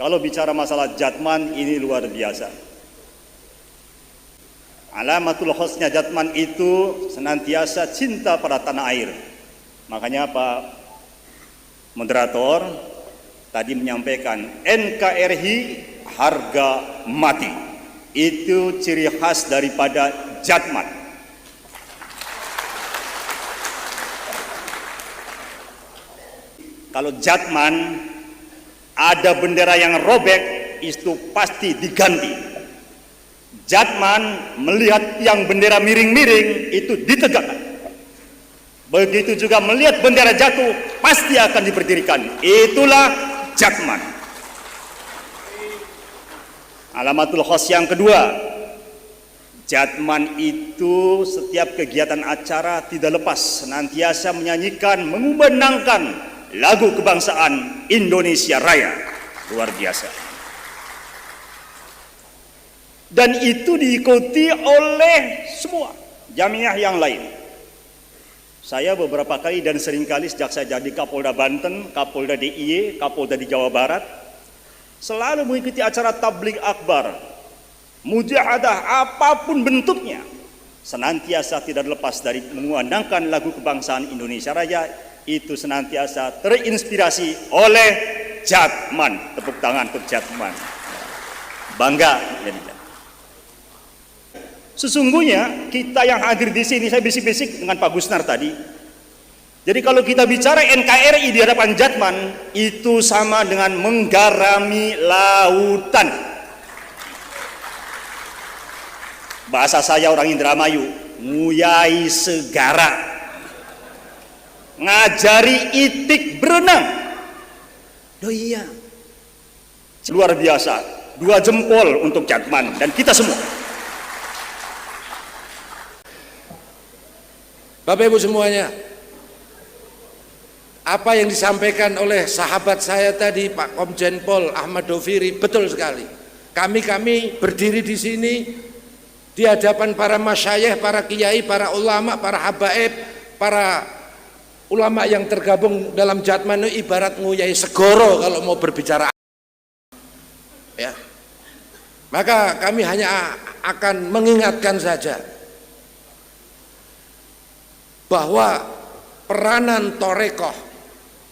Kalau bicara masalah Jatman ini luar biasa. Alamatul khosnya Jatman itu senantiasa cinta pada tanah air. Makanya Pak Moderator tadi menyampaikan NKRI harga mati. Itu ciri khas daripada Jatman. Kalau Jatman ada bendera yang robek, itu pasti diganti. Jatman melihat tiang bendera miring-miring, itu ditegakkan. Begitu juga melihat bendera jatuh, pasti akan diberdirikan. Itulah Jatman. Alamatul khos yang kedua, Jatman itu setiap kegiatan acara tidak lepas senantiasa menyanyikan, mengumandangkan lagu kebangsaan Indonesia Raya. Luar biasa. Dan itu diikuti oleh semua jamiah yang lain. Saya beberapa kali dan seringkali sejak saya jadi Kapolda Banten, Kapolda DIY, Kapolda di Jawa Barat, selalu mengikuti acara tabligh akbar, mujahadah apapun bentuknya, senantiasa tidak lepas dari mengumandangkan lagu kebangsaan Indonesia Raya. Itu senantiasa terinspirasi oleh Jatman. Tepuk tangan untuk Jatman. Bangga jadinya. Sesungguhnya kita yang hadir di sini, saya bisik-bisik dengan Pak Gusnar tadi. Jadi kalau kita bicara NKRI di hadapan Jatman, itu sama dengan menggarami lautan. Bahasa saya orang Indramayu, nguyai segara. Ngajari itik berenang. Oh iya, luar biasa. 2 jempol untuk Jatman dan kita semua. Bapak Ibu semuanya, apa yang disampaikan oleh sahabat saya tadi, Pak Komjen Pol Ahmad Doviri, betul sekali. Kami berdiri di sini di hadapan para masyayikh, para kiai, para ulama, para habaib, para ulama yang tergabung dalam Jatman itu ibarat nguyai segoro kalau mau berbicara. Ya. Maka kami hanya akan mengingatkan saja bahwa peranan Torekoh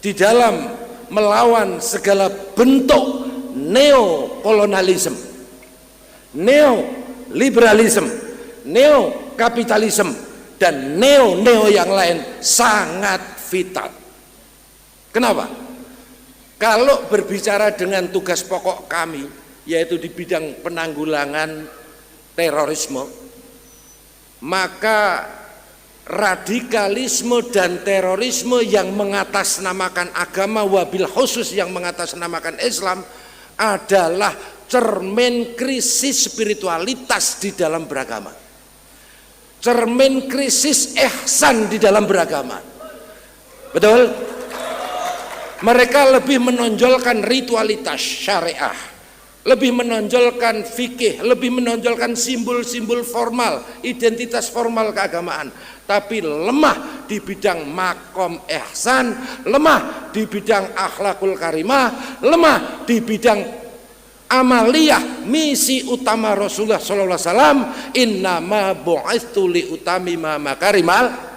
di dalam melawan segala bentuk neokolonialisme, neoliberalisme, neokapitalisme, dan neo yang lain sangat vital. Kenapa? Kalau berbicara dengan tugas pokok kami, yaitu di bidang penanggulangan terorisme, maka radikalisme dan terorisme yang mengatasnamakan agama, wabil khusus yang mengatasnamakan Islam, adalah cermin krisis spiritualitas di dalam beragama, cermin krisis ihsan di dalam beragama. Betul? Mereka lebih menonjolkan ritualitas syariah, lebih menonjolkan fikih, lebih menonjolkan simbol-simbol formal, identitas formal keagamaan, tapi lemah di bidang makom ihsan, lemah di bidang akhlakul karimah, lemah di bidang amaliyah, misi utama Rasulullah SAW, innama bu'itsu li utamima makarimal.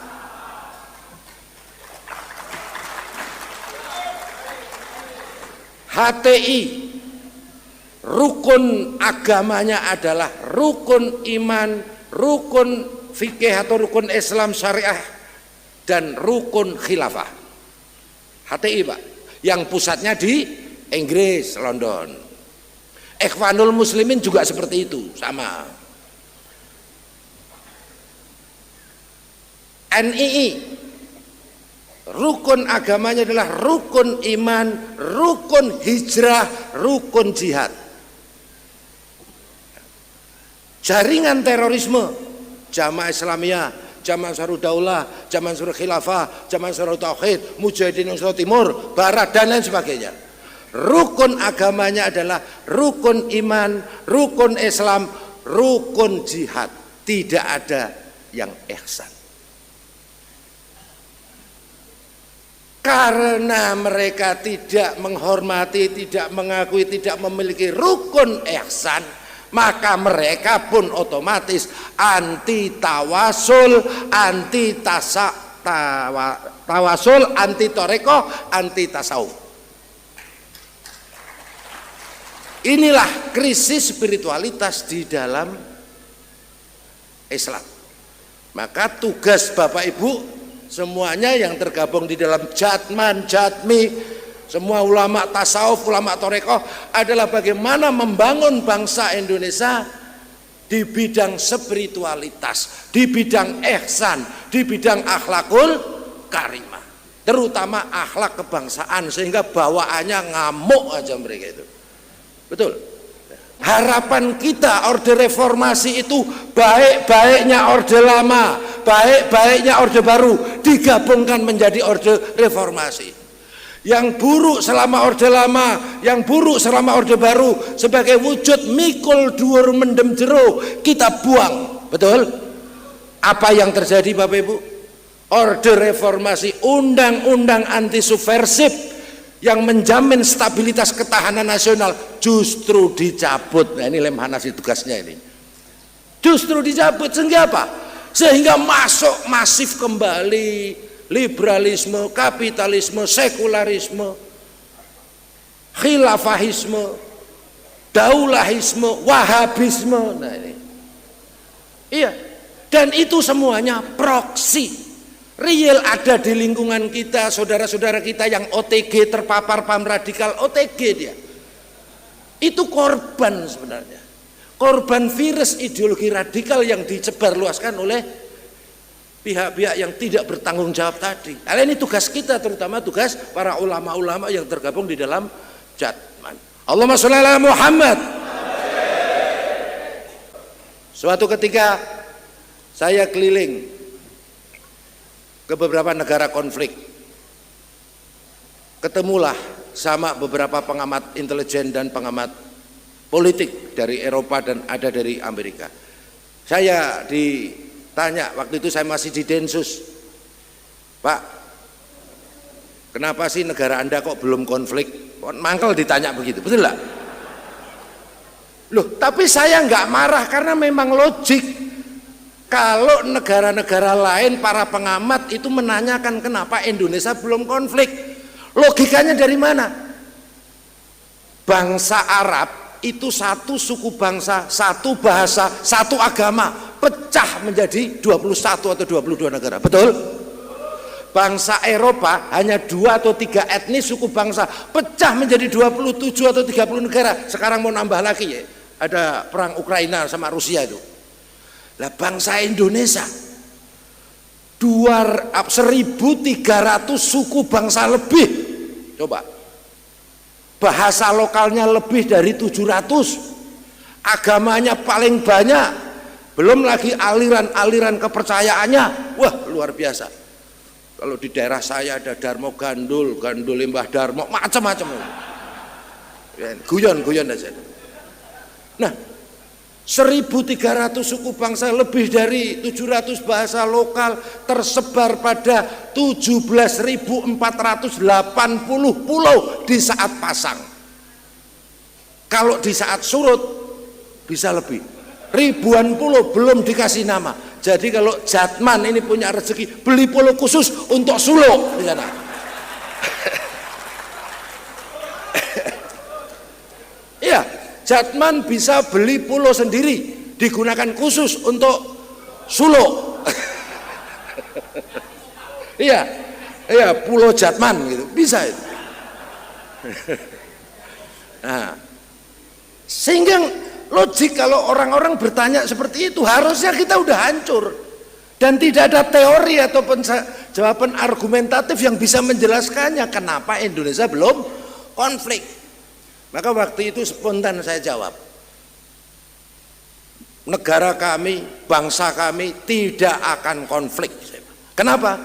HTI rukun agamanya adalah rukun iman, rukun fikih atau rukun Islam syariah, dan rukun khilafah. HTI Pak, yang pusatnya di Inggris, London. Ikhwanul Muslimin juga seperti itu, sama. NII rukun agamanya adalah rukun iman, rukun hijrah, rukun jihad. Jaringan terorisme, Jamaah Islamiyah, Jamaah Ansarud Daulah, Jamaah Ansarud Khilafah, Jamaah Ansarud Tauhid, Mujahidin Indonesia Timur, Barat, dan lain sebagainya. Rukun agamanya adalah rukun iman, rukun Islam, rukun jihad. Tidak ada yang ihsan. Karena mereka tidak menghormati, tidak mengakui, tidak memiliki rukun ihsan, maka mereka pun otomatis anti tawasul, anti tawasul, anti toreko, anti tasawuf. Inilah krisis spiritualitas di dalam Islam. Maka tugas Bapak Ibu semuanya yang tergabung di dalam Jatman, Jatmi, semua ulama tasawuf, ulama toreko adalah bagaimana membangun bangsa Indonesia di bidang spiritualitas, di bidang ihsan, di bidang akhlakul karimah, terutama akhlak kebangsaan, sehingga bawaannya ngamuk aja mereka itu. Betul. Harapan kita Orde Reformasi itu baik-baiknya Orde Lama, baik-baiknya Orde Baru digabungkan menjadi Orde Reformasi. Yang buruk selama Orde Lama, yang buruk selama Orde Baru sebagai wujud mikul dhuwur mendem jero kita buang. Betul? Apa yang terjadi Bapak Ibu? Orde Reformasi, undang-undang anti subversif yang menjamin stabilitas ketahanan nasional justru dicabut. Nah, ini Lemhanas tugasnya ini. Justru dicabut sehingga apa? Sehingga masuk masif kembali liberalisme, kapitalisme, sekularisme, khilafahisme, daulahisme, wahabisme. Nah ini. Iya. Dan itu semuanya proksi. Real ada di lingkungan kita, saudara-saudara kita yang OTG terpapar paham radikal, OTG dia. Itu korban sebenarnya. Korban virus ideologi radikal yang disebarluaskan oleh pihak-pihak yang tidak bertanggung jawab tadi. Nah, ini tugas kita, terutama tugas para ulama-ulama yang tergabung di dalam Jatman. Allahumma sholli ala Muhammad. Suatu ketika saya keliling ke beberapa negara konflik, ketemulah sama beberapa pengamat intelijen dan pengamat politik dari Eropa dan ada dari Amerika. Saya ditanya, waktu itu saya masih di Densus, Pak, kenapa sih negara Anda kok belum konflik? Mangkel ditanya begitu, betul nggak? Loh, tapi saya nggak marah karena memang logik. Kalau negara-negara lain para pengamat itu menanyakan kenapa Indonesia belum konflik, logikanya dari mana? Bangsa Arab itu satu suku bangsa, satu bahasa, satu agama, pecah menjadi 21 atau 22 negara, betul? Bangsa Eropa hanya 2 atau 3 etnis suku bangsa, pecah menjadi 27 atau 30 negara. Sekarang mau nambah lagi ya, ada perang Ukraina sama Rusia itu. Lah bangsa Indonesia 1.300 suku bangsa lebih, coba bahasa lokalnya lebih dari 700, agamanya paling banyak, belum lagi aliran-aliran kepercayaannya, wah luar biasa. Kalau di daerah saya ada Darmo Gandul, Gandul Limbah Darmo, macam-macam, guyon aja. Nah, 1.300 suku bangsa, lebih dari 700 bahasa lokal, tersebar pada 17.480 pulau di saat pasang. Kalau di saat surut bisa lebih, ribuan pulau belum dikasih nama. Jadi kalau Jatman ini punya rezeki beli pulau khusus untuk suluk di sana. Iya, Jatman bisa beli pulau sendiri, digunakan khusus untuk suluk. Iya, pulau Jatman gitu, bisa itu. Nah, sehingga logik kalau orang-orang bertanya seperti itu, harusnya kita udah hancur dan tidak ada teori atau jawaban argumentatif yang bisa menjelaskannya kenapa Indonesia belum konflik. Maka waktu itu spontan saya jawab, negara kami, bangsa kami tidak akan konflik. Kenapa?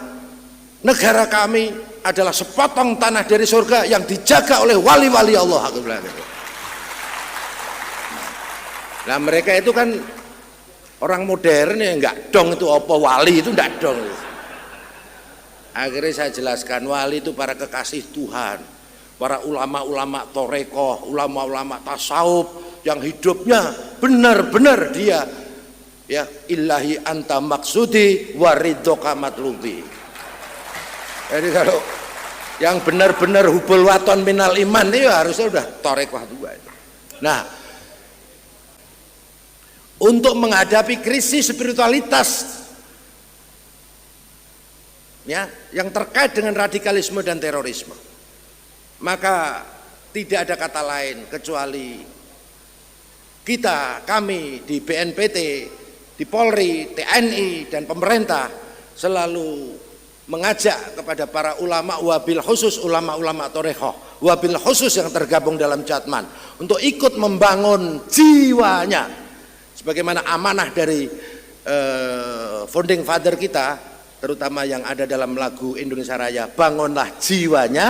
Negara kami adalah sepotong tanah dari surga yang dijaga oleh wali-wali Allah. Nah mereka itu kan orang modern ya, enggak dong itu apa wali itu enggak dong. Akhirnya saya jelaskan, wali itu para kekasih Tuhan, para ulama-ulama torekoh, ulama-ulama tasawuf yang hidupnya benar-benar dia ya ilahi anta maksudi waridoka matlubi. Jadi kalau yang benar-benar hubul waton minal iman itu harusnya udah torekoh juga itu. Nah, untuk menghadapi krisis spiritualitas ya yang terkait dengan radikalisme dan terorisme, maka tidak ada kata lain kecuali kami di BNPT, di Polri, TNI dan pemerintah selalu mengajak kepada para ulama, wabil khusus ulama-ulama torekoh, wabil khusus yang tergabung dalam Jatman untuk ikut membangun jiwanya sebagaimana amanah dari founding father kita, terutama yang ada dalam lagu Indonesia Raya, bangunlah jiwanya,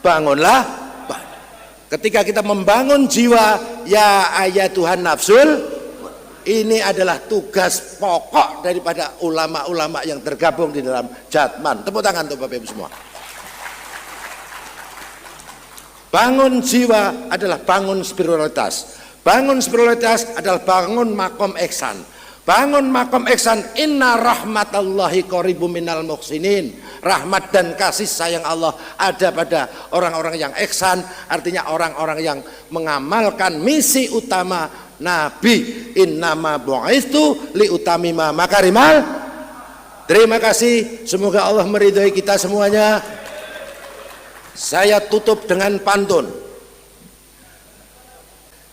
bangunlah. Ketika kita membangun jiwa, ya ayat Tuhan nafsul, ini adalah tugas pokok daripada ulama-ulama yang tergabung di dalam Jatman. Tepuk tangan untuk Bapak Ibu semua. Bangun jiwa adalah bangun spiritualitas. Bangun spiritualitas adalah bangun makom ihsan. Bangun makom ihsan, inna rahmatallahi qaribum minal muhsinin. Rahmat dan kasih sayang Allah ada pada orang-orang yang ihsan, artinya orang-orang yang mengamalkan misi utama Nabi, innama bu'istu li utamima makarimal. Terima kasih, semoga Allah meridhai kita semuanya. Saya tutup dengan pantun.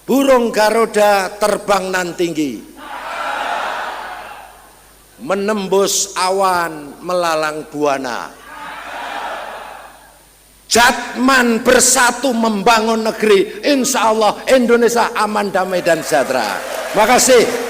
Burung Garuda terbang nan tinggi, menembus awan melalang buana. Jatman bersatu membangun negeri, insya Allah Indonesia aman, damai dan sejahtera. Makasih.